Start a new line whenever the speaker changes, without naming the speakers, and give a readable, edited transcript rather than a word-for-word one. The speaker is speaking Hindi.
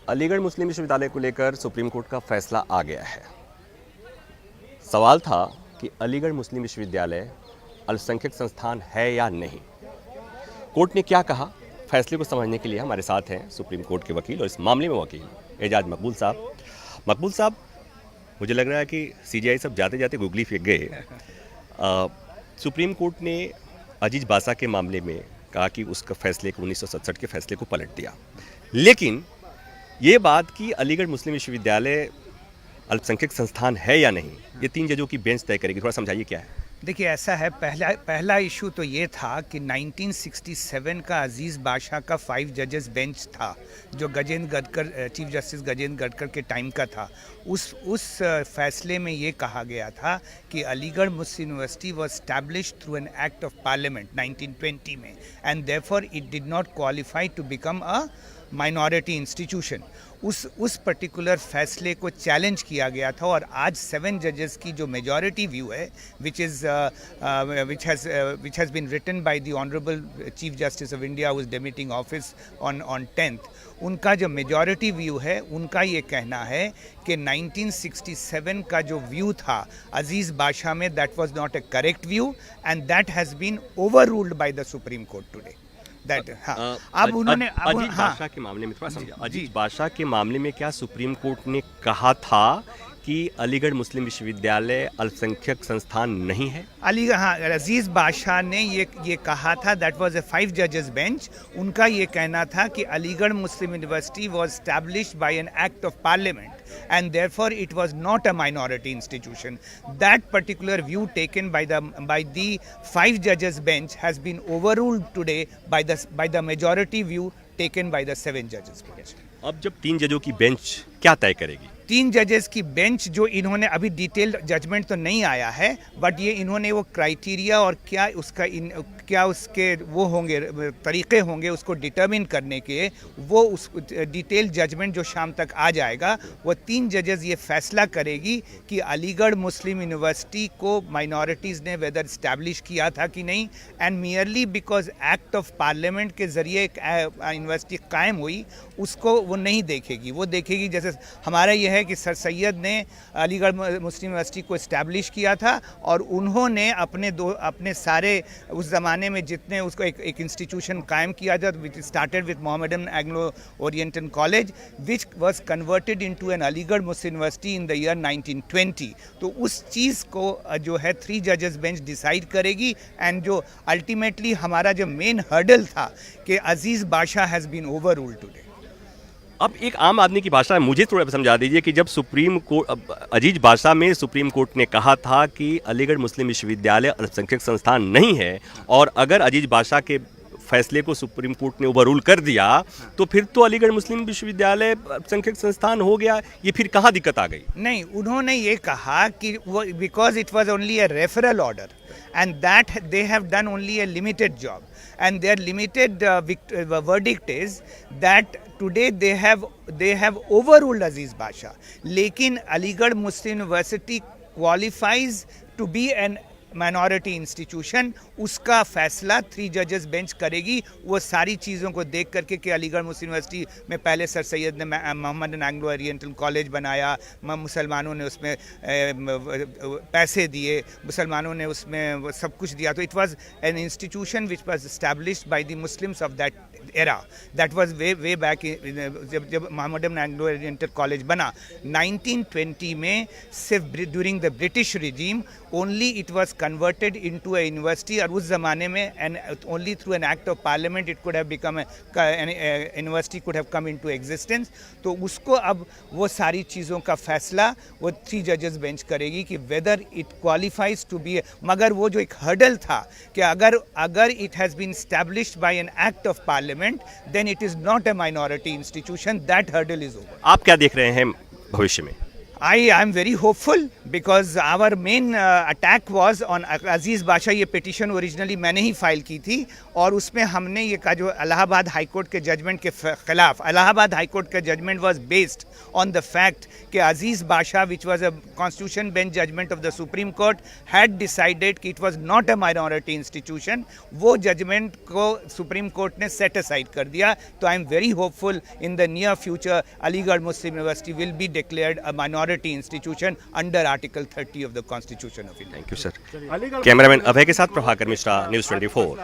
अलीगढ़ मुस्लिम विश्वविद्यालय को लेकर सुप्रीम कोर्ट का फैसला आ गया है। सवाल था कि अलीगढ़ मुस्लिम विश्वविद्यालय अल्पसंख्यक संस्थान है या नहीं। कोर्ट ने क्या कहा, फैसले को समझने के लिए हमारे साथ हैं सुप्रीम कोर्ट के वकील और इस मामले में वकील एजाज मकबूल साहब। मकबूल साहब, मुझे लग रहा है कि सीजीआई सब जाते जाते गुगली फेंक गए। सुप्रीम कोर्ट ने अजीज बासा के मामले में कहा कि उसका फैसले को 1967 के फैसले को पलट दिया, लेकिन ये बात कि अलीगढ़ मुस्लिम विश्वविद्यालय अल्पसंख्यक संस्थान है या नहीं, ये 3 जजों की बेंच तय करेगी। थोड़ा समझाइए क्या है।
देखिए, ऐसा है, पहला इशू तो ये था कि 1967 का अजीज़ बादशाह का 5 जजेस बेंच था, जो गजेंद्र गडकर, चीफ जस्टिस गजेंद्र गडकर के टाइम का था। उस फैसले में ये कहा गया था कि Aligarh Muslim University was established through an act of parliament 1920 में, and therefore it did not qualify to become a minority institution. उस पर्टिकुलर फैसले को चैलेंज किया गया था, और आज 7 जजेस की जो मेजॉरिटी व्यू है, which has been written by the honourable chief justice of India who is demitting office on 10th, उनका जो मेजॉरिटी व्यू है, उनका ये कहना है कि 1967 का जो व्यू था अजीज़ बादशाह में, that was not a correct view, and that has been overruled by the supreme Court today. अब उन्होंने
अजीज बादशाह के मामले में थोड़ा समझा। अजीज बादशाह के मामले में क्या सुप्रीम कोर्ट ने कहा था कि अलीगढ़ मुस्लिम विश्वविद्यालय अल्पसंख्यक संस्थान नहीं है?
अजीज़ बादशाह ने ये कहा था, दैट वाज ए 5 जजेस बेंच। उनका ये कहना था कि Aligarh Muslim University was established by an act of parliament, and therefore it was not a minority institution. That particular view taken by the 5 judges bench has been overruled today by the majority view taken by the 7 judges bench.
अब जब 3 जजों की बेंच क्या तय करेगी?
3 जजेस की बेंच, जो इन्होंने अभी डिटेल्ड जजमेंट तो नहीं आया है, बट ये इन्होंने वो क्राइटेरिया और क्या उसके वो होंगे, तरीके होंगे उसको डिटर्मिन करने के, वो उस डिटेल जजमेंट जो शाम तक आ जाएगा, वो 3 जजेस ये फैसला करेगी कि अलीगढ़ मुस्लिम यूनिवर्सिटी को माइनॉरिटीज़ ने वेदर इस्टेब्लिश किया था कि नहीं, and merely because act of parliament के ज़रिए यूनिवर्सिटी कायम हुई, उसको वो नहीं देखेगी। वो देखेगी, जैसे हमारा यह है कि सर सैयद ने अलीगढ़ मुस्लिम यूनिवर्सिटी को इस्टेब्लिश किया था, और उन्होंने अपने सारे उस ज़माने में जितने उसको एक इंस्टीट्यूशन कायम किया था, which started with Mohammedan Anglo Oriental College, which was converted into an Aligarh Muslim University in the year 1920। तो उस चीज़ को जो है 3 जजेस बेंच डिसाइड करेगी, एंड जो अल्टीमेटली हमारा जो मेन हर्डल था कि Aziz Badshah has been overruled today.
अब एक आम आदमी की भाषा में मुझे थोड़ा समझा दीजिए कि जब सुप्रीम कोर्ट अजीज बादशाह में सुप्रीम कोर्ट ने कहा था कि अलीगढ़ मुस्लिम विश्वविद्यालय अल्पसंख्यक संस्थान नहीं है, और अगर अजीज बादशाह के फैसले को सुप्रीम कोर्ट ने ओवररूल कर दिया, तो फिर तो अलीगढ़ मुस्लिम विश्वविद्यालय अल्पसंख्यक संस्थान हो गया। ये फिर कहाँ दिक्कत आ गई?
नहीं, उन्होंने ये कहा कि वो because it was only a referral order, and that they have done only a limited job, and their limited verdict is that today they have overruled Aziz Basha. लेकिन Aligarh Muslim University qualifies to be an minority institution, उसका फैसला 3 जजेस बेंच करेगी। वो सारी चीज़ों को देख करके कि अलीगढ़ मुस्लिम यूनिवर्सिटी में पहले सर सैयद ने मोहम्मदन एंग्लो ओरिएंटल कॉलेज बनाया, मुसलमानों ने उसमें पैसे दिए, मुसलमानों ने उसमें सब कुछ दिया, तो it was an institution which was established by the Muslims of that era, that was way back जब मोहम्मदन एंग्लो ओरिएंटल कॉलेज बना 1920 में। सिर्फ during the British regime only it was converted into a university, और उस ज़माने में and only through an act of parliament it could have become a university could have come into existence। तो उसको अब वो सारी चीज़ों का फैसला वो 3 जजेस बेंच करेगी कि whether it qualifies to be मगर वो जो एक हर्डल था कि अगर it has been established by an act of parliament then it is not a minority institution, that hurdle is over।
आप क्या देख रहे हैं भविष्य में?
I am very hopeful because our main attack was on अजीज बादशाह. ये पिटिशन ओरिजिनली मैंने ही फाइल की थी और उसमें हमने ये कहा जो इलाहाबाद हाई कोर्ट के जजमेंट के खिलाफ. इलाहाबाद हाई कोर्ट का judgment was based on the fact कि Aziz Basha which was a constitution bench judgment of the supreme court had decided कि it was not a minority institution. वो जजमेंट को सुप्रीम कोर्ट ने सेट असाइड कर दिया. तो I am very hopeful in the near future Aligarh Muslim University will be declared a minority institution under Article 30 of the Constitution of India.
Thank you sir. Cameraman Abhay के साथ प्रभाकर मिश्रा, न्यूज़ 24.